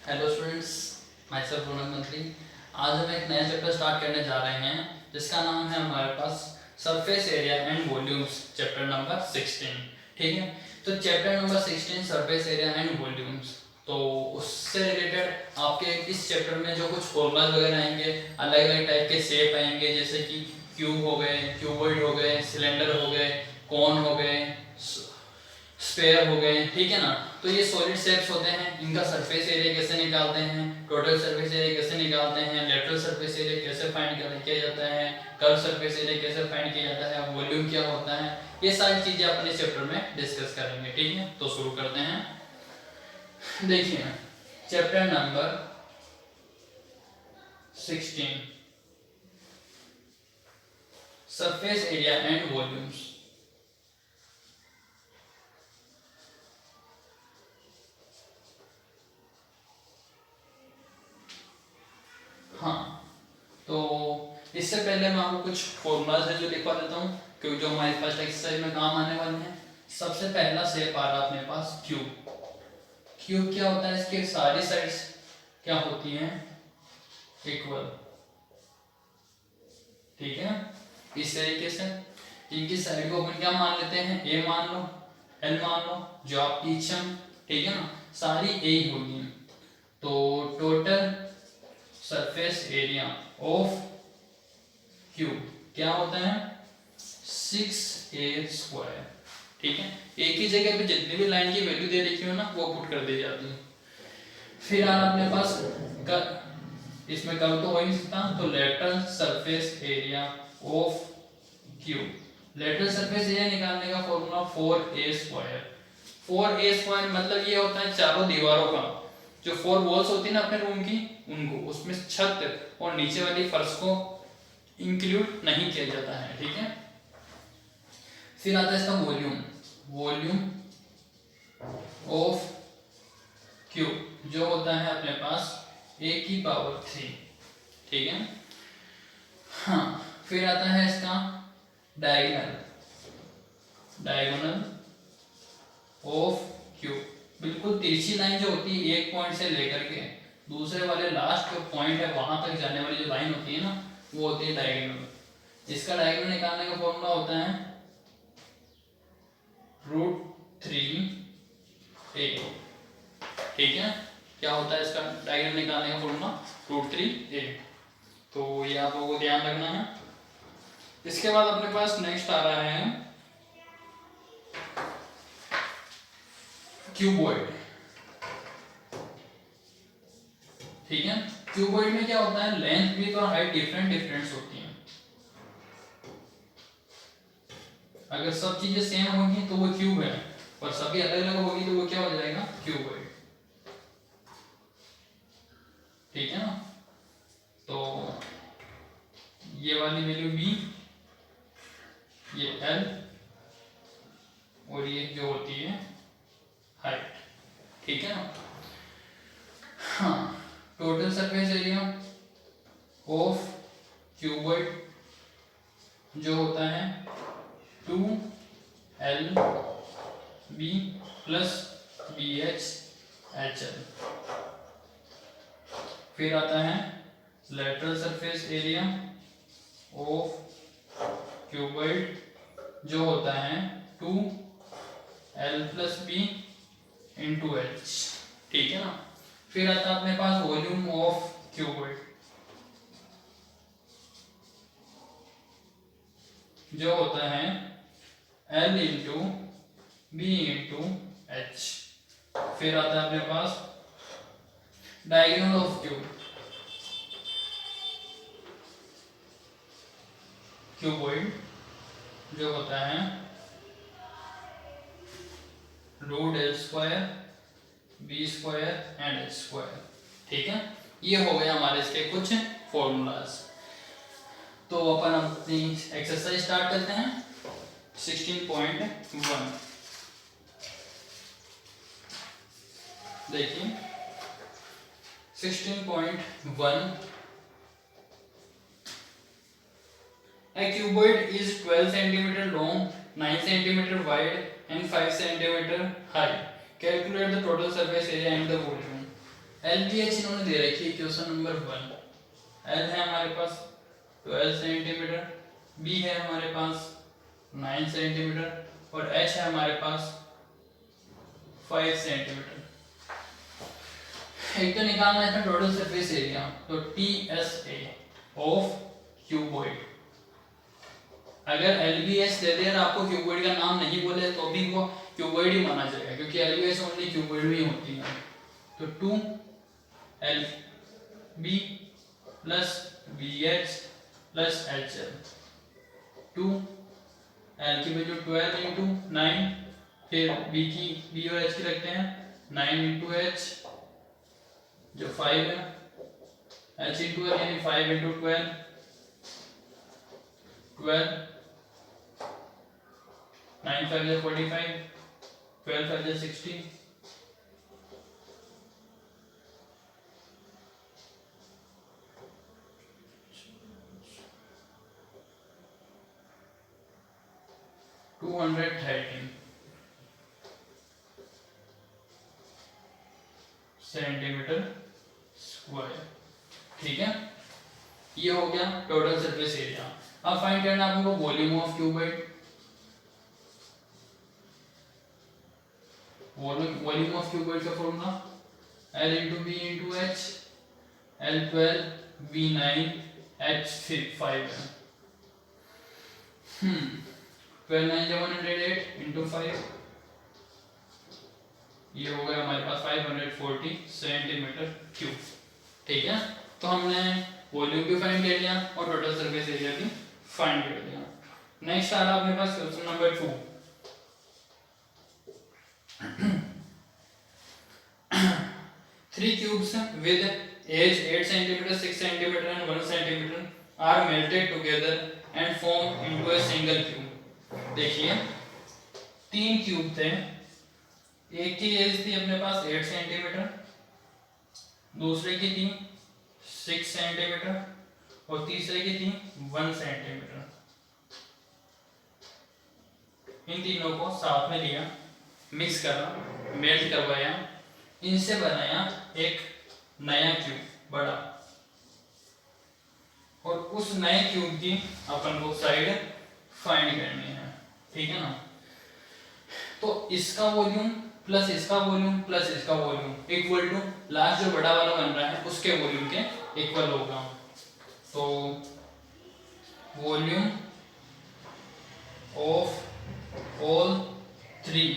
Hello students, my self Ronak मंत्री। आज हम एक नया चैप्टर स्टार्ट करने जा रहे हैं जिसका नाम है हमारे पास surface area and volumes, chapter number 16। ठीक है, तो chapter number 16 surface area and volumes. तो उससे रिलेटेड आपके इस चैप्टर में जो कुछ फॉर्मूलाज वगैरह आएंगे, अलग अलग टाइप के शेप आएंगे, जैसे कि क्यूब हो गए, क्यूबॉइड हो गए, सिलेंडर हो गए, कॉन हो गए, स्फेयर हो गए। ठीक है ना। तो ये सॉलिड शेप्स होते हैं, इनका सरफेस एरिया कैसे निकालते हैं, टोटल सरफेस एरिया कैसे निकालते हैं, लेटरल सरफेस एरिया कैसे फाइंड किया जाता है, कर्व सरफेस एरिया कैसे फाइंड किया जाता है, वॉल्यूम क्या होता है, ये सारी चीजें अपने चैप्टर में डिस्कस करेंगे। ठीक है, तो शुरू करते हैं। देखिए, chapter number 16, surface area and volumes. हाँ, तो इससे पहले मैं आपको कुछ फॉर्मूलाज है जो लिखवा देता हूँ, क्योंकि जो हमारे फर्स्ट एक्सरसाइज में काम आने वाले हैं। सबसे पहला शेप आ रहा है अपने पास क्यूब। क्यूब क्या होता है, इसके सारी साइड्स क्या होती हैं, इक्वल। ठीक है, इस तरीके से इनकी साइड को अपन क्या मान लेते हैं, ए मान लो, एल मान लो, जो आपकी इच्छा। ठीक है ना, सारी ए ही होगी। तो total surface area of cube क्या होता है, 6a²। ठीक है, एक ही जगह पे जितनी भी लाइन की वैल्यू दे रखी हो ना, वो पुट कर दी जाती है। फिर आ अपने पास इसमें कर्व तो हो ही नहीं सकता, तो lateral surface area of cube. Lateral surface area निकालने का फॉर्मूला 4a²। 4a² मतलब ये होता है चारों दीवारों का, जो 4 वॉल्स होती है ना अपने रूम की, उनको, उसमें छत और नीचे वाली फर्श को इंक्लूड नहीं किया जाता है। ठीक है, फिर आता है इसका वॉल्यूम। वॉल्यूम ऑफ क्यूब जो होता है अपने पास a⁻3। ठीक है, हाँ। फिर आता है इसका डायगोनल। डायगोनल ऑफ क्यूब, बिल्कुल तिरछी लाइन जो होती है एक पॉइंट से लेकर के दूसरे वाले लास्ट जो पॉइंट है वहां तक जाने वाली जो लाइन होती है ना, वो होती है डायगोनल। इसका डायगोनल निकालने का फॉर्मूला होता है √3a। ठीक है, क्या होता है इसका डायगोनल निकालने का फॉर्मूला, √3a। तो ये आप लोगों को ध्यान रखना है। इसके बाद अपने पास नेक्स्ट आ रहा है क्यूबॉइड। ठीक है, क्यूबॉइड में क्या होता है, लेंथ भी और हाइट डिफरेंट होती है। अगर सब चीजें सेम होंगी तो वो क्यूब है, और सभी अलग अलग होगी तो वो क्या हो जाएगा, क्यूबॉइड। ठीक है ना, तो ये वाली वैल्यू b, ये l, और ये जो होती है हाइट। ठीक है ना। हाँ, total surface area of cuboid जो होता है 2lb प्लस BH/HL। फिर आता है lateral surface area of cuboid जो होता है 2l plus b into h। ठीक है ना। फिर आता है अपने पास वॉल्यूम ऑफ क्यूबॉइड जो होता है l into B into H. फिर आता है अपने पास डायगोनल ऑफ क्यूबॉइड जो होता है √l², b² एंड h²। ठीक है, ये हो गया हमारे इसके कुछ फॉर्मूलाज। तो अपन अपनी एक्सरसाइज स्टार्ट करते हैं। 16.1 देखिए, 16.1 A cuboid is 12 centimeter long, 9 centimeter wide and 5 centimeter high. Calculate the total surface area and the volume. LBH इन्होंने दे रखी है क्वेश्चन नंबर 1। L है हमारे पास 12 सेंटीमीटर, B है हमारे पास 9 सेंटीमीटर और H है हमारे पास 5 सेंटीमीटर। एक तो निकालना है इसमें टोटल सरफेस एरिया, तो TSA ऑफ क्यूबॉइड। अगर LBH दे दिया और आपको क्यूबॉइड का नाम नहीं बोले तो भी वो क्यूबॉइड ही माना जाएगा, क्योंकि LBH ओनली क्यूबॉइड में होती है। तो 2LB plus BH plus HL, 2L की वैल्यू 12 इंटू 9, फिर B और H की रखते हैं 9 इंटू H जो 5 है, H इंटू L यानी 5 into 12, 9 5 is 45, 12 5 is 60, 213 centimetre square. ठीक है, ये हो गया टोटल सरफेस एरिया। अब फाइंड करना है आपको volume of cuboid. Volume of cuboid का formula L into B into H, L 12 B 9 H 5 है। 12 9 108 इंटू 5, ये हो गया हमारे पास 540 सेंटीमीटर क्यूब। ठीक है, तो हमने वॉल्यूम भी फाइंड कर लिया और टोटल सरफेस एरिया भी फाइंड कर लिया। नेक्स्ट आ रहा अपने पास question number 2। 3 cubes with age 8 centimeter, 6 centimeter and 1 centimeter are melted together and form into a single cube। देखिए 3 क्यूब थे, एक की एज थी अपने पास 8 सेंटीमीटर, दूसरे की थी 6 सेंटीमीटर और तीसरे की थी 1 सेंटीमीटर। इन तीनों को साथ में लिया, मिक्स करा, मेल्ट करवाया, इनसे बनाया एक नया क्यूब बड़ा, और उस नए क्यूब की अपन को साइड फाइंड करनी है। ठीक है ना, तो इसका वॉल्यूम प्लस इसका वॉल्यूम प्लस इसका वॉल्यूम इक्वल टू लास्ट जो बड़ा वाला बन रहा है उसके वॉल्यूम के इक्वल होगा। तो volume of all 3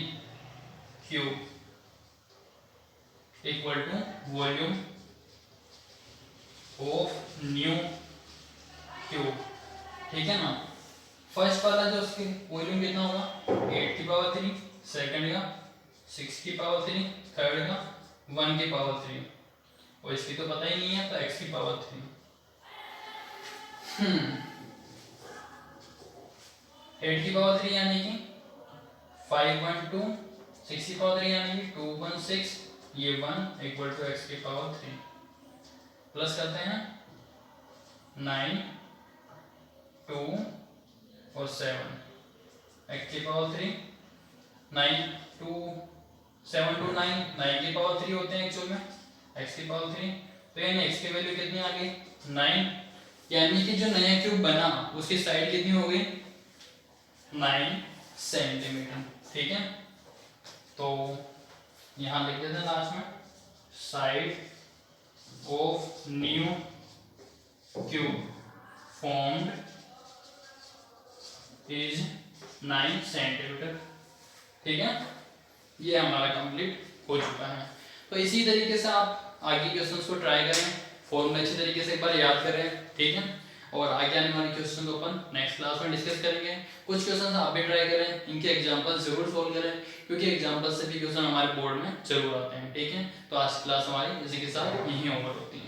cube equal to volume of new cube. ठीक है ना, फर्स्ट वाला जो उसकी वॉल्यूम कितना होगा 8 की पावर 3, सेकंड का 6 की पावर 3, थर्ड का 1 की पावर 3 और इसकी तो पता ही नहीं है तो x की पावर 3। 8 की पावर 3 यानी कि 512, 6 की पावर 3 यानी कि 216, ये 1 इक्वल टू x की पावर 3 प्लस करते हैं 9 2 और 7 x की पावर 3, 9 2 7 2 9 9 की पावर 3 होते हैं एक्चुअल में x की पावर 3, तो यानी x की वैल्यू कितनी आ गई 9, यानी कि जो नया क्यूब बना उसकी साइड कितनी हो गई 9 सेंटीमीटर। ठीक है, तो यहां लिख देते हैं लास्ट में side of new cube formed is 9 centimetre. ठीक है, ये हमारा कंप्लीट हो चुका है। तो इसी तरीके से आप आगे क्वेश्चंस को ट्राई करें, फॉर्मूला अच्छी तरीके से एक बार याद करें। ठीक है, और आगे आने वाले क्वेश्चन को अपन नेक्स्ट क्लास में डिस्कस करेंगे। कुछ क्वेश्चन आप भी ट्राई करें, इनके एग्जांपल जरूर सॉल्व करें, क्योंकि एग्जांपल से भी क्वेश्चन हमारे बोर्ड में जरूर आते हैं। ठीक है, तो आज क्लास हमारी इसी के साथ यहीं ओवर होती है।